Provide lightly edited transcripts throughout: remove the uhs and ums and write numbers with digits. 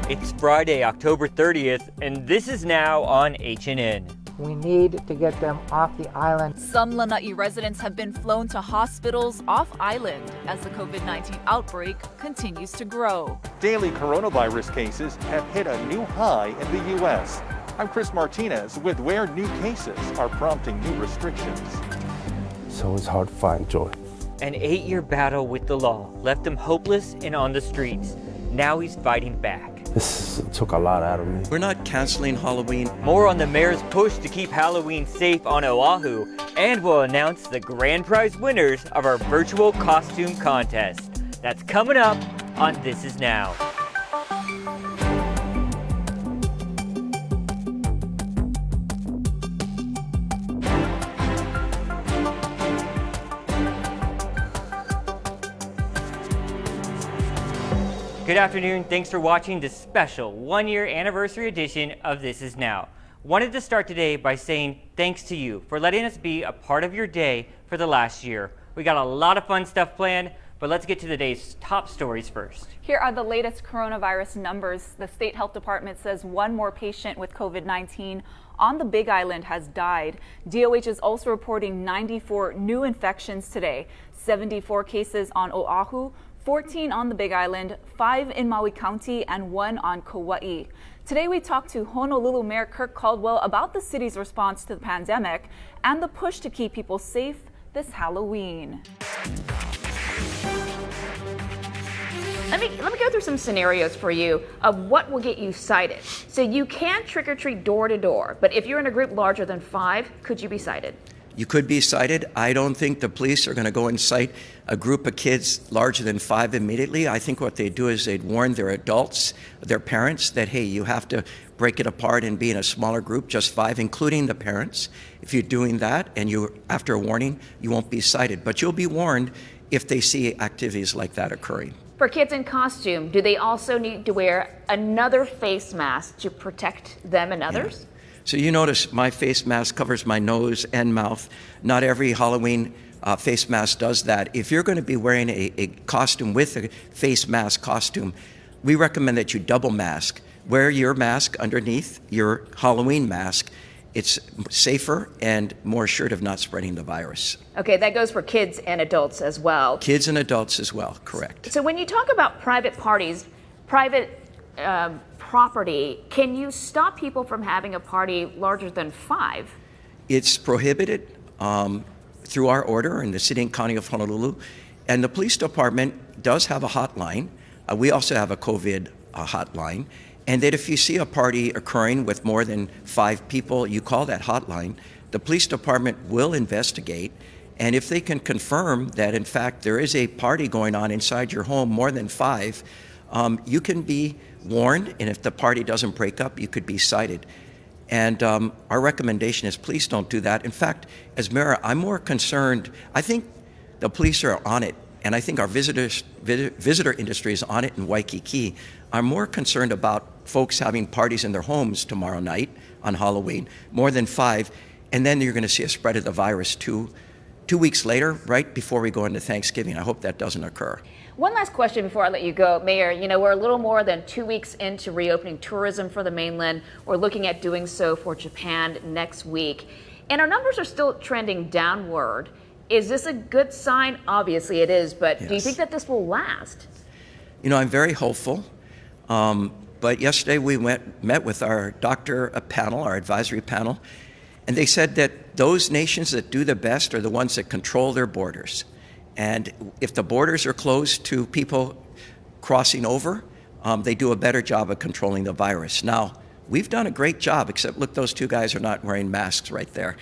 It's Friday, October 30th, and this is now on H&N. We need to get them off the island. Some Lanai residents have been flown to hospitals off island as the COVID-19 outbreak continues to grow. Daily coronavirus cases have hit a new high in the U.S. I'm Chris Martinez with where new cases are prompting new restrictions. So it's hard to find joy. An 8-year battle with the law left him hopeless and on the streets. Now he's fighting back. This took a lot out of me. We're not canceling Halloween. More on the mayor's push to keep Halloween safe on Oahu, and we'll announce the grand prize winners of our virtual costume contest. That's coming up on This Is Now. Good afternoon, thanks for watching this special one-year anniversary edition of This Is Now. Wanted to start today by saying thanks to you for letting us be a part of your day for the last year. We got a lot of fun stuff planned, but let's get to the day's top stories first. Here are the latest coronavirus numbers. The state health department says one more patient with COVID-19 on the Big Island has died. DOH is also reporting 94 new infections today, 74 cases on Oahu, 14 on the Big Island, 5 in Maui County, and 1 on Kauai. Today we talked to Honolulu Mayor Kirk Caldwell about the city's response to the pandemic and the push to keep people safe this Halloween. Let me go through some scenarios for you of what will get you cited. So you can trick or treat door to door, but if you're in a group larger than 5, could you be cited? You could be cited. I don't think the police are going to go and cite a group of kids larger than 5 immediately. I think what they do is they'd warn their adults, their parents, that, hey, you have to break it apart and be in a smaller group, just 5, including the parents. If you're doing that and you, after a warning, you won't be cited. But you'll be warned if they see activities like that occurring. For kids in costume, do they also need to wear another face mask to protect them and others? Yeah. So you notice my face mask covers my nose and mouth. Not every Halloween face mask does that. If you're going to be wearing a costume with a face mask costume, we recommend that you double mask. Wear your mask underneath your Halloween mask. It's safer and more assured of not spreading the virus. Okay, that goes for kids and adults as well. Kids and adults as well, correct. So when you talk about private parties, private property, can you stop people from having a party larger than 5? It's prohibited through our order in the city and county of Honolulu. And the police department does have a hotline. We also have a COVID hotline. And that if you see a party occurring with more than 5 people, you call that hotline. The police department will investigate. And if they can confirm that, in fact, there is a party going on inside your home, more than 5, you can be warned, and if the party doesn't break up, you could be cited. And our recommendation is please don't do that. In fact, as mayor, I'm more concerned. I think the police are on it, and I think our visitor industry is on it in Waikiki. I'm more concerned about folks having parties in their homes tomorrow night on Halloween, more than 5, and then you're going to see a spread of the virus 2 weeks later, right before we go into Thanksgiving. I hope that doesn't occur. One last question before I let you go, Mayor. You know, we're a little more than 2 weeks into reopening tourism for the mainland. We're looking at doing so for Japan next week. And our numbers are still trending downward. Is this a good sign? Obviously it is, but yes. Do you think that this will last? You know, I'm very hopeful. But yesterday we met with our doctor panel, our advisory panel, and they said that those nations that do the best are the ones that control their borders. And if the borders are closed to people crossing over, they do a better job of controlling the virus. Now, we've done a great job, except look, those 2 guys are not wearing masks right there.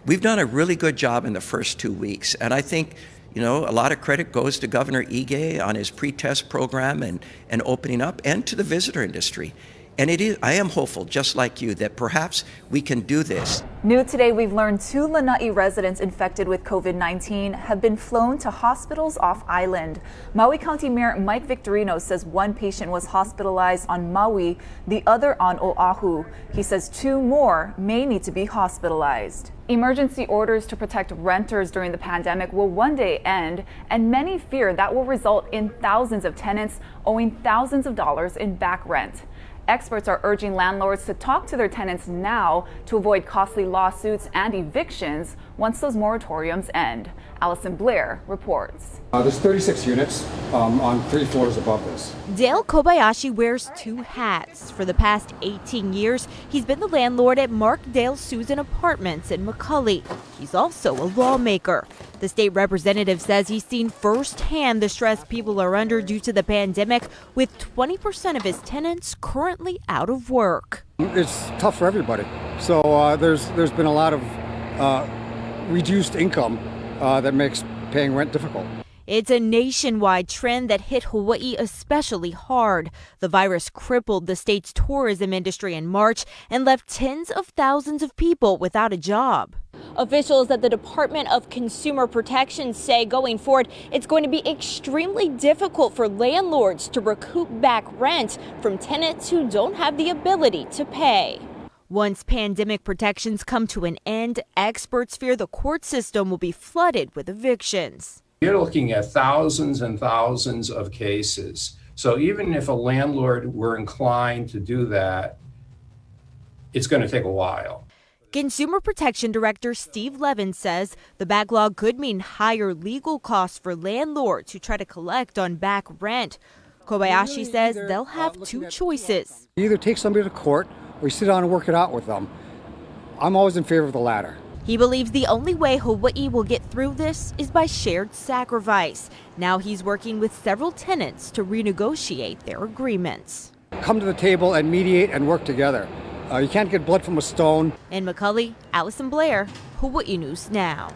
We've done a really good job in the first 2 weeks. And I think, you know, a lot of credit goes to Governor Ige on his pre-test program and opening up, and to the visitor industry. And I am hopeful, just like you, that perhaps we can do this. New today, we've learned 2 Lanai residents infected with COVID-19 have been flown to hospitals off island. Maui County Mayor Mike Victorino says 1 patient was hospitalized on Maui, the other on Oahu. He says 2 more may need to be hospitalized. Emergency orders to protect renters during the pandemic will one day end, and many fear that will result in thousands of tenants owing thousands of dollars in back rent. Experts are urging landlords to talk to their tenants now to avoid costly lawsuits and evictions once those moratoriums end. Allison Blair reports. There's 36 units on 3 floors above this. Dale Kobayashi wears 2 hats. For the past 18 years, he's been the landlord at Mark Dale Susan Apartments in McCully. He's also a lawmaker. The state representative says he's seen firsthand the stress people are under due to the pandemic, with 20% of his tenants currently out of work. It's tough for everybody. So there's been a lot of reduced income that makes paying rent difficult. It's a nationwide trend that hit Hawaii especially hard. The virus crippled the state's tourism industry in March and left tens of thousands of people without a job. Officials at the Department of Consumer Protection say going forward, it's going to be extremely difficult for landlords to recoup back rent from tenants who don't have the ability to pay. Once pandemic protections come to an end, experts fear the court system will be flooded with evictions. You're looking at thousands and thousands of cases. So even if a landlord were inclined to do that, it's going to take a while. Consumer Protection Director Steve Levin says the backlog could mean higher legal costs for landlords who try to collect on back rent. Kobayashi says they'll have 2 choices. You either take somebody to court or you sit down and work it out with them. I'm always in favor of the latter. He believes the only way Hawaii will get through this is by shared sacrifice. Now he's working with several tenants to renegotiate their agreements. Come to the table and mediate and work together. You can't get blood from a stone. In McCully, Allison Blair, Hawaii News Now.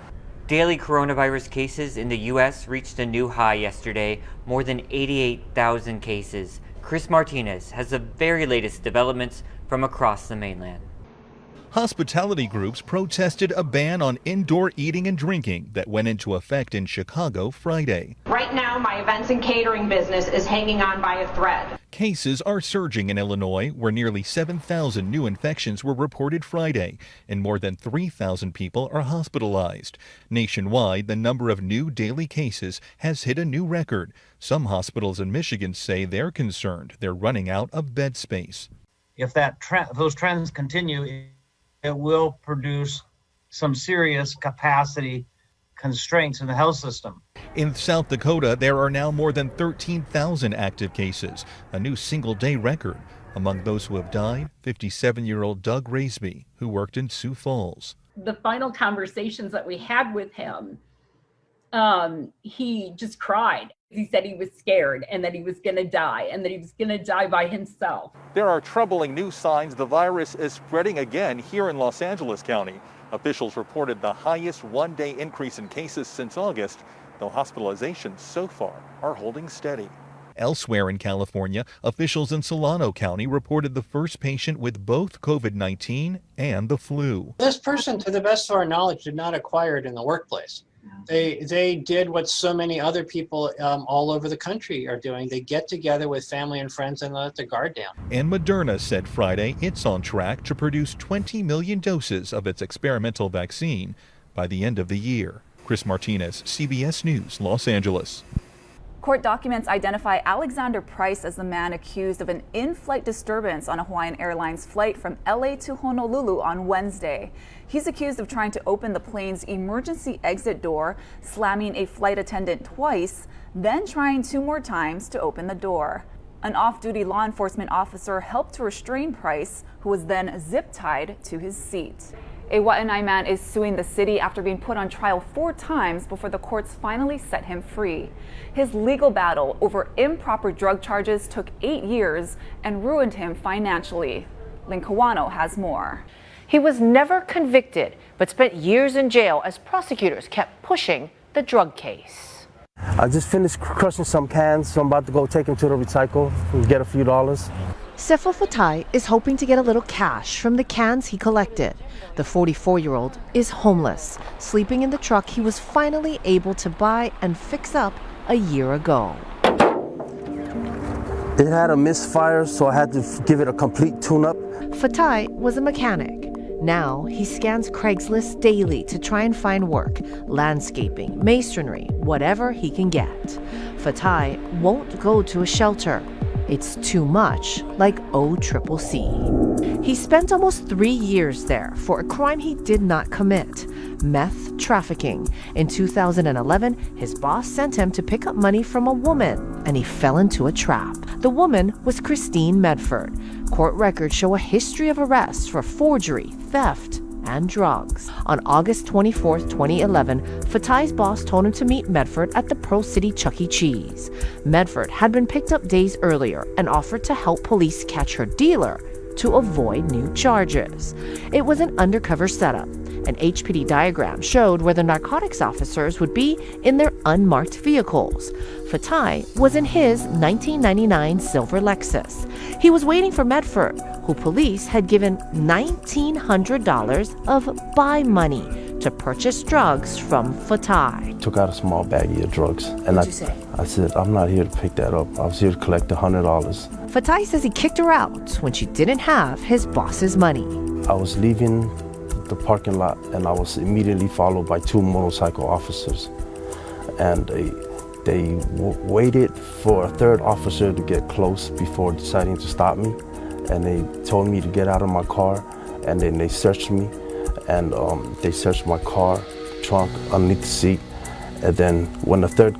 Daily coronavirus cases in the U.S. reached a new high yesterday, more than 88,000 cases. Chris Martinez has the very latest developments from across the mainland. Hospitality groups protested a ban on indoor eating and drinking that went into effect in Chicago Friday. Right now, my events and catering business is hanging on by a thread. Cases are surging in Illinois, where nearly 7,000 new infections were reported Friday, and more than 3,000 people are hospitalized. Nationwide, the number of new daily cases has hit a new record. Some hospitals in Michigan say they're concerned they're running out of bed space. If those trends continue, it will produce some serious capacity constraints in the health system. In South Dakota, there are now more than 13,000 active cases, a new single-day record. Among those who have died, 57-year-old Doug Raisby, who worked in Sioux Falls. The final conversations that we had with him, he just cried. He said he was scared and that he was going to die and that he was going to die by himself. There are troubling new signs the virus is spreading again here in Los Angeles County. Officials reported the highest one-day increase in cases since August, though hospitalizations so far are holding steady. Elsewhere in California, officials in Solano County reported the first patient with both COVID-19 and the flu. This person, to the best of our knowledge, did not acquire it in the workplace. They did what so many other people all over the country are doing. They get together with family and friends and let the guard down. And Moderna said Friday it's on track to produce 20 million doses of its experimental vaccine by the end of the year. Chris Martinez, CBS News, Los Angeles. Court documents identify Alexander Price as the man accused of an in-flight disturbance on a Hawaiian Airlines flight from LA to Honolulu on Wednesday. He's accused of trying to open the plane's emergency exit door, slamming a flight attendant twice, then trying 2 more times to open the door. An off-duty law enforcement officer helped to restrain Price, who was then zip-tied to his seat. A Waianae man is suing the city after being put on trial 4 times before the courts finally set him free. His legal battle over improper drug charges took 8 years and ruined him financially. Lynn Kawano has more. He was never convicted, but spent years in jail as prosecutors kept pushing the drug case. I just finished crushing some cans, so I'm about to go take them to the recycle and get a few dollars. Sefo Fatai is hoping to get a little cash from the cans he collected. The 44-year-old is homeless, sleeping in the truck he was finally able to buy and fix up a year ago. It had a misfire, so I had to give it a complete tune-up. Fatai was a mechanic. Now he scans Craigslist daily to try and find work, landscaping, masonry, whatever he can get. Fatai won't go to a shelter. It's too much like OCCC. He spent almost 3 years there for a crime he did not commit, meth trafficking. In 2011, his boss sent him to pick up money from a woman, and he fell into a trap. The woman was Christine Medford. Court records show a history of arrests for forgery, theft, and drugs. On August 24, 2011, Fatai's boss told him to meet Medford at the Pearl City Chuck E. Cheese. Medford had been picked up days earlier and offered to help police catch her dealer to avoid new charges. It was an undercover setup. An HPD diagram showed where the narcotics officers would be in their unmarked vehicles. Fatai was in his 1999 silver Lexus. He was waiting for Medford, who police had given $1,900 of buy money to purchase drugs from Fatai. Took out a small baggie of drugs. And What'd you say? I said, I'm not here to pick that up. I was here to collect $100. Fatai says he kicked her out when she didn't have his boss's money. I was leaving the parking lot and I was immediately followed by 2 motorcycle officers. And they waited for a 3rd officer to get close before deciding to stop me. And they told me to get out of my car, and then they searched me. And they searched my car, trunk, underneath the seat. And then when the 3rd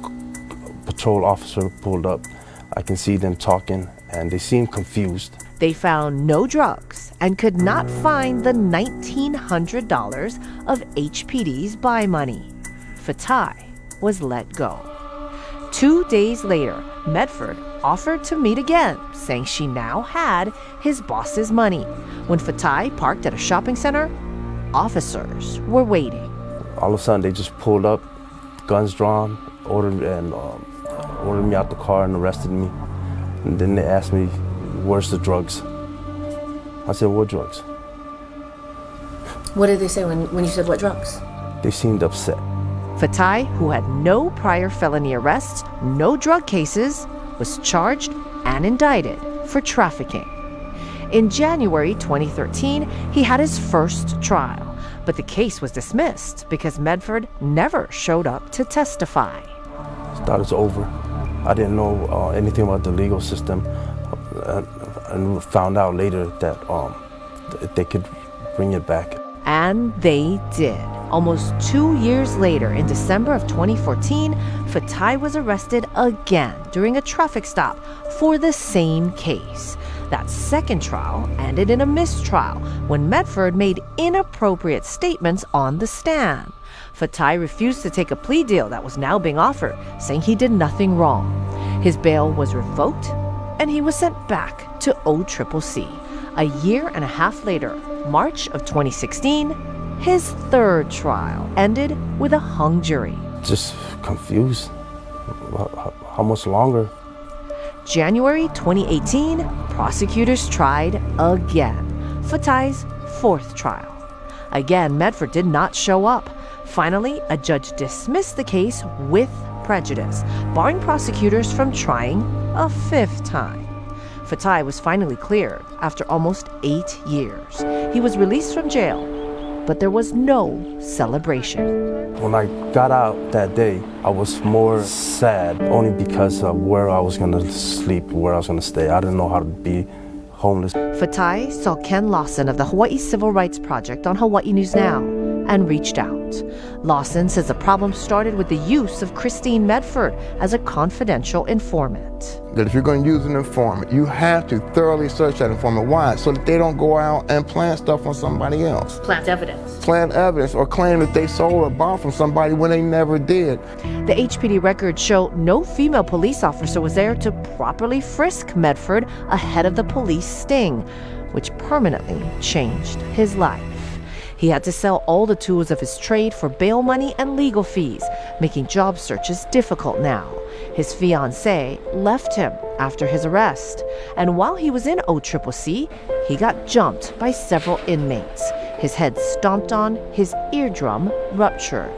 patrol officer pulled up, I can see them talking and they seemed confused. They found no drugs and could not find the $1,900 of HPD's buy money. Fatai was let go. 2 days later, Medford offered to meet again, saying she now had his boss's money. When Fatai parked at a shopping center, officers were waiting. All of a sudden, they just pulled up, guns drawn, ordered me out the car and arrested me. And then they asked me, "Where's the drugs?" I said, "What drugs?" What did they say when you said what drugs? They seemed upset. Fatai, who had no prior felony arrests, no drug cases, was charged and indicted for trafficking. In January 2013, he had his first trial, but the case was dismissed because Medford never showed up to testify. I thought it was over. I didn't know anything about the legal system, and found out later that they could bring it back. And they did. Almost 2 years later, in December of 2014, Fatai was arrested again during a traffic stop for the same case. That second trial ended in a mistrial when Medford made inappropriate statements on the stand. Fatai refused to take a plea deal that was now being offered, saying he did nothing wrong. His bail was revoked, and he was sent back to OCCC. A year and a half later, March of 2016, his third trial ended with a hung jury. Just confused. How much longer? January 2018, prosecutors tried again. Fatai's fourth trial. Again, Medford did not show up. Finally, a judge dismissed the case with prejudice, barring prosecutors from trying a fifth time. Fatai was finally cleared after almost 8 years. He was released from jail, but there was no celebration. When I got out that day, I was more sad, only because of where I was going to sleep, where I was going to stay. I didn't know how to be homeless. Fatai saw Ken Lawson of the Hawaii Civil Rights Project on Hawaii News Now and reached out. Lawson says the problem started with the use of Christine Medford as a confidential informant. That if you're going to use an informant, you have to thoroughly search that informant. Why? So that they don't go out and plant stuff on somebody else. Plant evidence. Plant evidence or claim that they sold or bought from somebody when they never did. The HPD records show no female police officer was there to properly frisk Medford ahead of the police sting, which permanently changed his life. He had to sell all the tools of his trade for bail money and legal fees, making job searches difficult now. His fiancée left him after his arrest. And while he was in OCCC, he got jumped by several inmates. His head stomped on, his eardrum ruptured.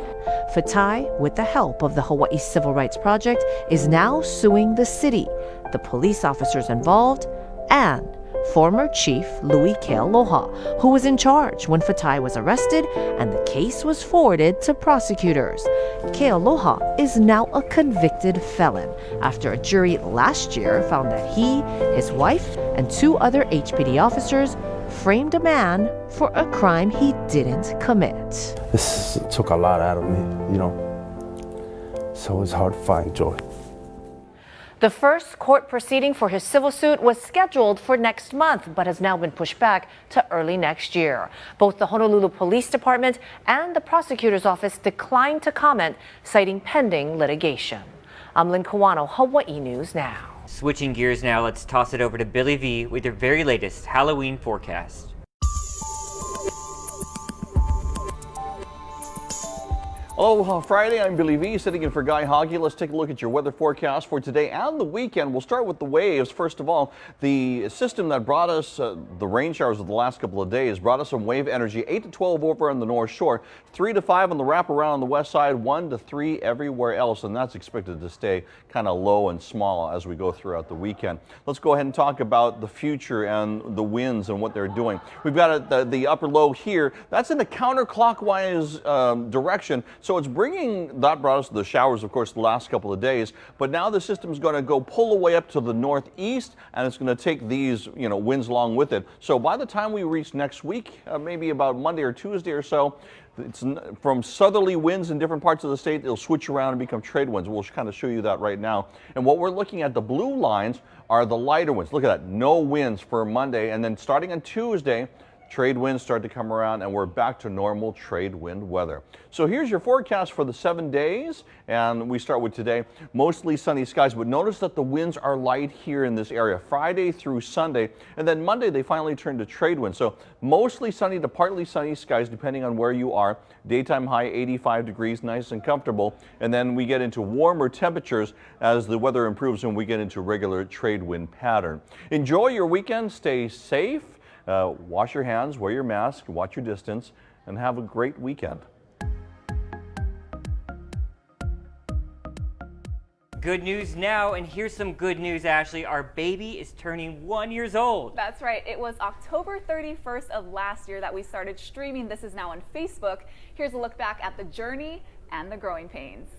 Fatai, with the help of the Hawaii Civil Rights Project, is now suing the city, the police officers involved, and former Chief Louis Kealoha, who was in charge when Fatai was arrested, and the case was forwarded to prosecutors. Kealoha is now a convicted felon after a jury last year found that he, his wife, and 2 other HPD officers framed a man for a crime he didn't commit. This took a lot out of me, so it's hard to find joy. The first court proceeding for his civil suit was scheduled for next month, but has now been pushed back to early next year. Both the Honolulu Police Department and the prosecutor's office declined to comment, citing pending litigation. I'm Lynn Kawano, Hawaii News Now. Switching gears now, let's toss it over to Billy V with your very latest Halloween forecast. Aloha Friday, I'm Billy V, sitting in for Guy Hoggy. Let's take a look at your weather forecast for today and the weekend. We'll start with the waves. First of all, the system that brought us the rain showers of the last couple of days brought us some wave energy, 8 to 12 over on the North Shore, 3 to 5 on the wraparound on the west side, 1 to 3 everywhere else, and that's expected to stay kind of low and small as we go throughout the weekend. Let's go ahead and talk about the future and the winds and what they're doing. We've got the upper low here. That's in a counterclockwise direction. So it's that brought us the showers, of course, the last couple of days. But now the system's going to go pull away up to the northeast, and it's going to take these, winds along with it. So by the time we reach next week, maybe about Monday or Tuesday or so, it's from southerly winds in different parts of the state, it'll switch around and become trade winds. We'll kind of show you that right now. And what we're looking at, the blue lines, are the lighter winds. Look at that, no winds for Monday. And then starting on Tuesday, trade winds start to come around, and we're back to normal trade wind weather. So here's your forecast for the 7 days, and we start with today. Mostly sunny skies, but notice that the winds are light here in this area, Friday through Sunday, and then Monday they finally turn to trade winds. So mostly sunny to partly sunny skies, depending on where you are. Daytime high 85 degrees, nice and comfortable, and then we get into warmer temperatures as the weather improves and we get into regular trade wind pattern. Enjoy your weekend, stay safe. Wash your hands, wear your mask, watch your distance, and have a great weekend. Good news now, and here's some good news, Ashley. Our baby is turning 1 year old. That's right. It was October 31st of last year that we started streaming This Is Now on Facebook. Here's a look back at the journey and the growing pains.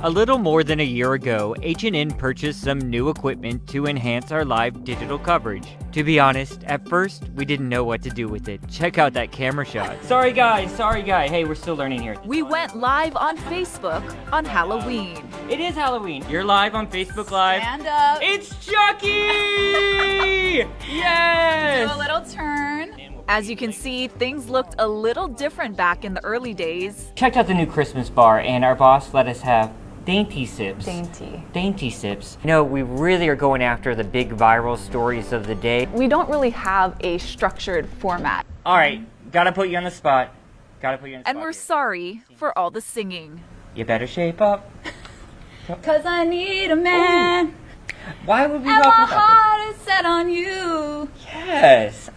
A little more than a year ago, H&N purchased some new equipment to enhance our live digital coverage. To be honest, at first, we didn't know what to do with it. Check out that camera shot. Sorry guy. Hey, we're still learning here. We went live on Facebook on Halloween. It is Halloween. You're live on Facebook Live. Stand up. It's Chucky! Yes! Do a little turn. As you can see, things looked a little different back in the early days. Checked out the new Christmas bar, and our boss let us have Dainty Sips. Dainty Sips. We really are going after the big viral stories of the day. We don't really have a structured format. All right, gotta put you on the spot. And we're sorry for all the singing. You better shape up. 'Cause I need a man. Ooh. Why would we and welcome my heart is set on you. Yes.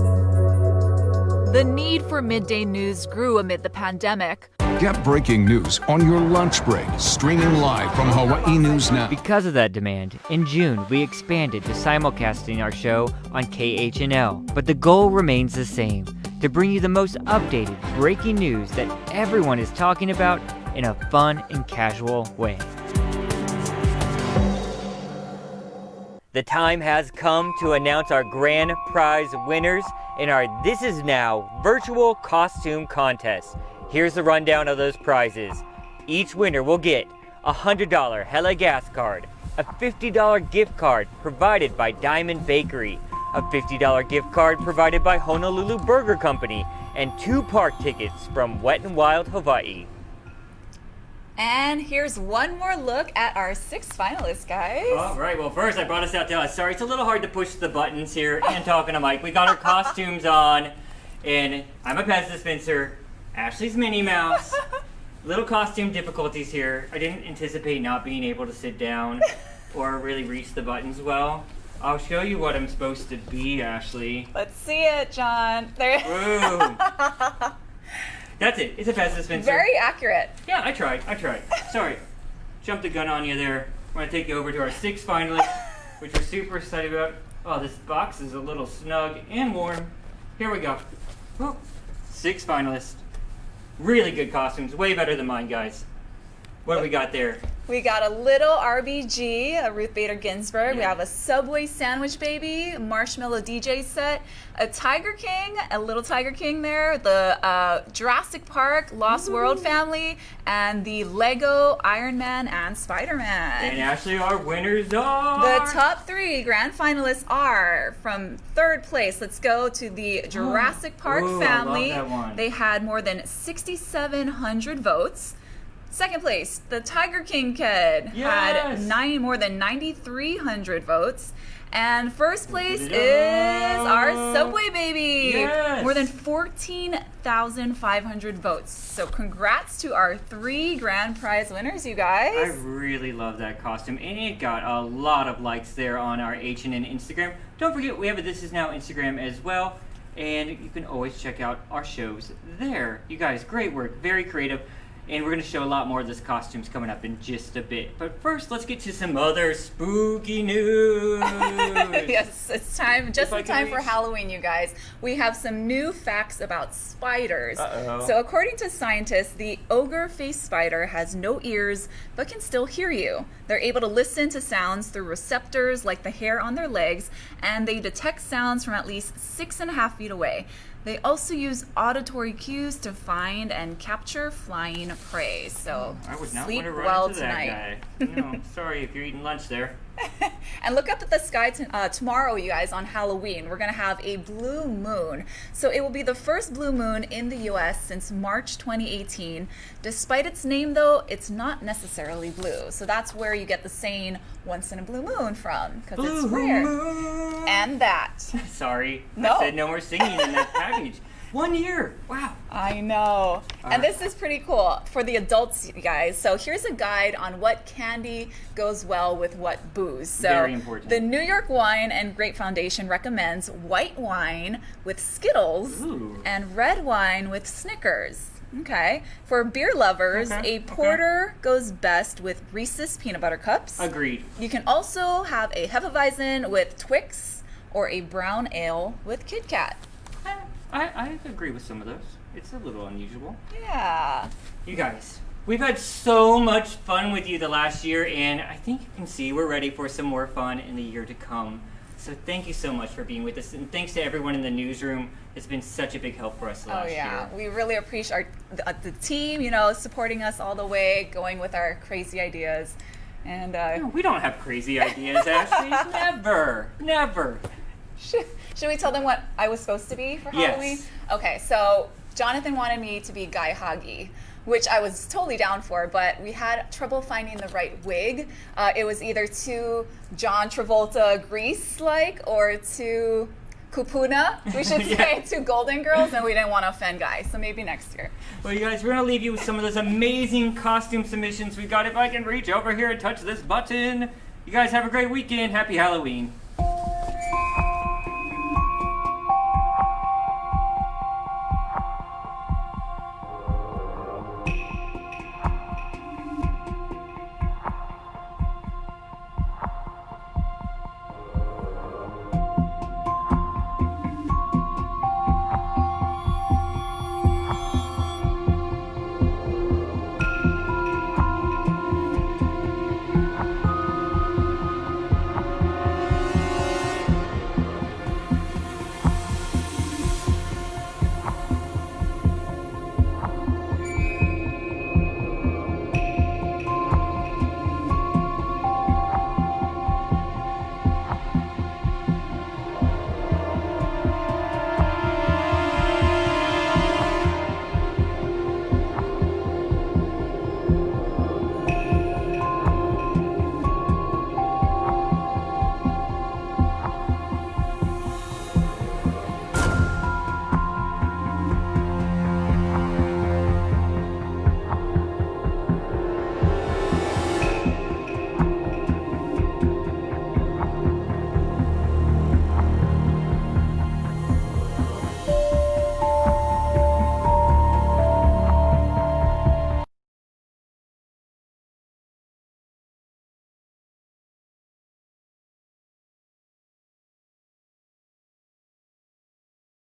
The need for midday news grew amid the pandemic. Get breaking news on your lunch break, streaming live from Hawaii News Now. Because of that demand, in June we expanded to simulcasting our show on KHNL. But the goal remains the same, to bring you the most updated breaking news that everyone is talking about in a fun and casual way. The time has come to announce our grand prize winners in our This Is Now virtual costume contest. Here's the rundown of those prizes. Each winner will get a $100 Hella Gas card, a $50 gift card provided by Diamond Bakery, a $50 gift card provided by Honolulu Burger Company, and 2 park tickets from Wet n Wild Hawaii. And here's one more look at our 6 finalists, guys. All right, well, first I brought us out to sorry, it's a little hard to push the buttons here and talking to Mike. We got our costumes on, and I'm a Pez dispenser. Ashley's Minnie Mouse. Little costume difficulties here. I didn't anticipate not being able to sit down or really reach the buttons well. I'll show you what I'm supposed to be, Ashley. Let's see it, John. There. Boom. That's it. It's a Pez dispenser. Very accurate. Yeah, I tried. Sorry. Jumped the gun on you there. I'm going to take you over to our 6 finalists, which we're super excited about. Oh, this box is a little snug and warm. Here we go. Woo. 6 finalists. Really good costumes. Way better than mine, guys. What do we got there? We got a little RBG, a Ruth Bader Ginsburg. Yeah. We have a Subway sandwich baby, marshmallow DJ set, a Tiger King, a little Tiger King there, the Jurassic Park Lost World family, and the Lego Iron Man and Spider-Man. And Ashley, our winners are... The top 3 grand finalists are from 3rd place. Let's go to the Jurassic Park family. I love that one. They had more than 6,700 votes. 2nd place, the Tiger King kid had more than 9,300 votes. And 1st place is our Subway baby. Yes. More than 14,500 votes. So congrats to our 3 grand prize winners, you guys. I really love that costume, and it got a lot of likes there on our H&N Instagram. Don't forget, we have a This Is Now Instagram as well, and you can always check out our shows there. You guys, great work, very creative. And we're going to show a lot more of this costumes coming up in just a bit. But first, let's get to some other spooky news. Yes, it's time, just in time for Halloween, you guys. We have some new facts about spiders. So according to scientists, the ogre-faced spider has no ears, but can still hear you. They're able to listen to sounds through receptors like the hair on their legs, and they detect sounds from at least 6.5 feet away. They also use auditory cues to find and capture flying prey. So I would not sleep want to run well into tonight. that guy. No, sorry if you're eating lunch there. And look up at the sky tomorrow, you guys, on Halloween. We're going to have a blue moon. So it will be the first blue moon in the U.S. since March 2018. Despite its name, though, it's not necessarily blue. So that's where you get the saying, once in a blue moon from, because it's rare. Moon. And that. Sorry. No. I said no more singing in that package. 1 year. Wow. I know. And this is pretty cool for the adults, you guys. So here's a guide on what candy goes well with what booze. So very important. The New York Wine and Grape Foundation recommends white wine with Skittles and red wine with Snickers. Okay. For beer lovers, a porter goes best with Reese's peanut butter cups. Agreed. You can also have a Hefeweizen with Twix or a brown ale with Kit Kat. I agree with some of those. It's a little unusual. Yeah. You guys, we've had so much fun with you the last year, and I think you can see we're ready for some more fun in the year to come. So thank you so much for being with us, and thanks to everyone in the newsroom. It's been such a big help for us last year. We really appreciate the team, supporting us all the way, going with our crazy ideas. And no, we don't have crazy ideas, Ashley. Never. Should we tell them what I was supposed to be for Halloween? Yes. Okay, so Jonathan wanted me to be Guy Hoggy, which I was totally down for, but we had trouble finding the right wig. It was either too John Travolta Grease-like or too Kupuna, we should say, to Golden Girls, and we didn't want to offend Guy, so maybe next year. Well, you guys, we're going to leave you with some of those amazing costume submissions we got. If I can reach over here and touch this button. You guys have a great weekend. Happy Halloween.